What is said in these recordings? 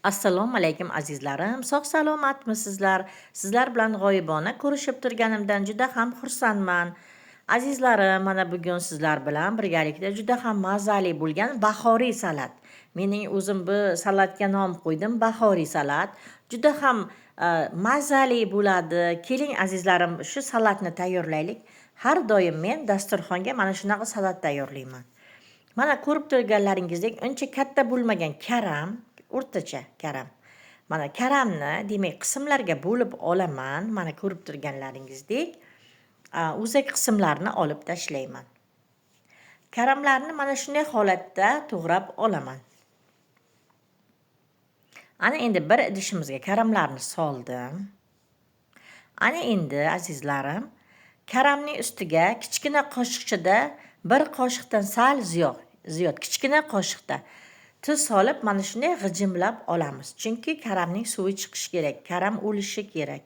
Assalomu alaykum azizlarim, sog' salomatmisizlar? Sizlar bilan g'oyibona ko'rishib turganimdan juda ham xursandman. Azizlarim, mana bugun sizlar bilan birgalikda juda ham mazali bo'lgan bahoriy salat. Mening o'zim bu salatga nom qo'ydim, bahoriy salat. Juda ham mazali bo'ladi. Keling azizlarim, shu salatni tayyorlaylik. Har doim men dasturxonga mana shunaqa salat tayyorlayman. Mana ko'rib turganlaringizdek, uncha katta bo'lmagan karam, o'rtacha karam. Mana karamni demak qismlarga bo'lib olaman. Mana ko'rib turganlaringizdek, o'zak qismlarini olib tashlayman. Karamlarni mana shunday holatda to'g'rab olaman. Ana endi bir idishimizga karamlarni soldim. Ana endi azizlarim, karamning ustiga kichkina qoshiqchada bir qoshiqdan sal ziyod kichkina qoshiqda tuz solib mana shunday g'ijimlab olamiz. Chunki karamning suvi chiqishi kerak, karam o'lishi kerak.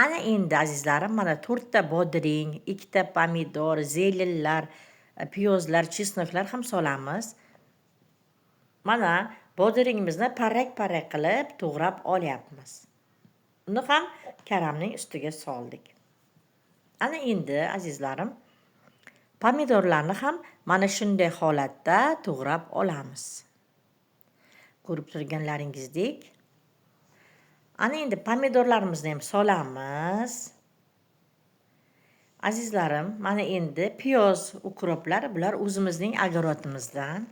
Ana endi azizlarim, mana 4 ta bodring, 2 ta pomidor, zelinlar, piyozlar, chesnoklar ham solamiz. Mana bodringimizni parrak-parrak qilib to'g'rab olyapmiz. Uni ham karamning ustiga soldik. Ana endi azizlarim, pomidorlarni ham mana shunday holatda to'g'rab olamiz. Ko'rib turganlaringizdek. Ana endi pomidorlarimizni ham solamiz. Azizlarim, mana endi piyoz, ukroplar, bular o'zimizning огородimizdan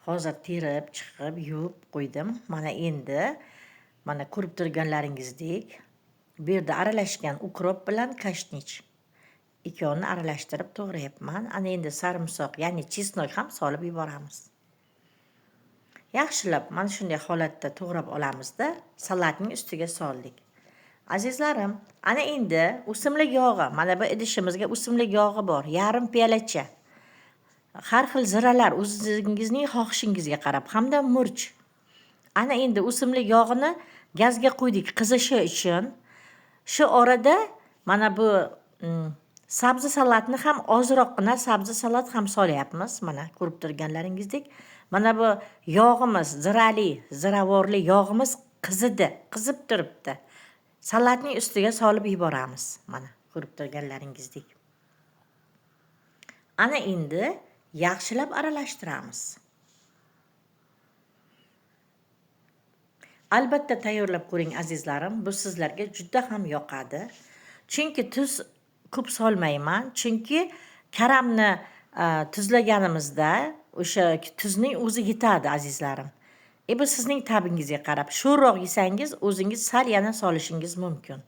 hozir terib, chiqib, yuvib qo'ydim. Mana endi mana ko'rib turganlaringizdek, bu yerda aralashgan ukrop bilan kashnich ikkovini aralashtirib to'g'rayapman. Ana endi sarimsoq, ya'ni chesnok ham solib yuboramiz. Yaxshilab mana shunday holatda to'g'rab olamizda, salatning ustiga soldik. Azizlarim, ana endi o'simlik yog'i, mana bu idishimizga o'simlik yog'i bor, yarim piyolacha. Har xil ziralar o'zingizning xohishingizga qarab, hamda murch. Ana endi o'simlik yog'ini gazga qo'ydik qizishi uchun. Shu orada mana bu sabzi salatni ham ozroqgina sabzi salat ham solyapmiz. Mana ko'rib turganlaringizdek, mana bu yog'imiz, ziravorli yog'imiz qizib turibdi. Salatning ustiga solib yuboramiz. Mana ko'rib turganlaringizdek. Ana endi yaxshilab aralashtiramiz. Albatta tayyorlab ko'ring azizlarim, bu sizlarga juda ham yoqadi. Chunki tuz ko'p solmayman, chunki karamni tuzlaganimizda o'sha tuzning o'zi yetadi azizlarim. Bu sizning tabingizga qarab, sho'rroq yesangiz o'zingiz sal yana solishingiz mumkin.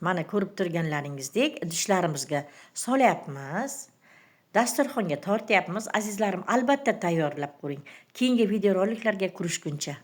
Mana ko'rib turganlaringizdek idishlarimizga solyapmiz. Dasturxonga tortyapmiz. Azizlarim, albatta tayyorlab ko'ring. Keyingi videoroliklarga ko'rishguncha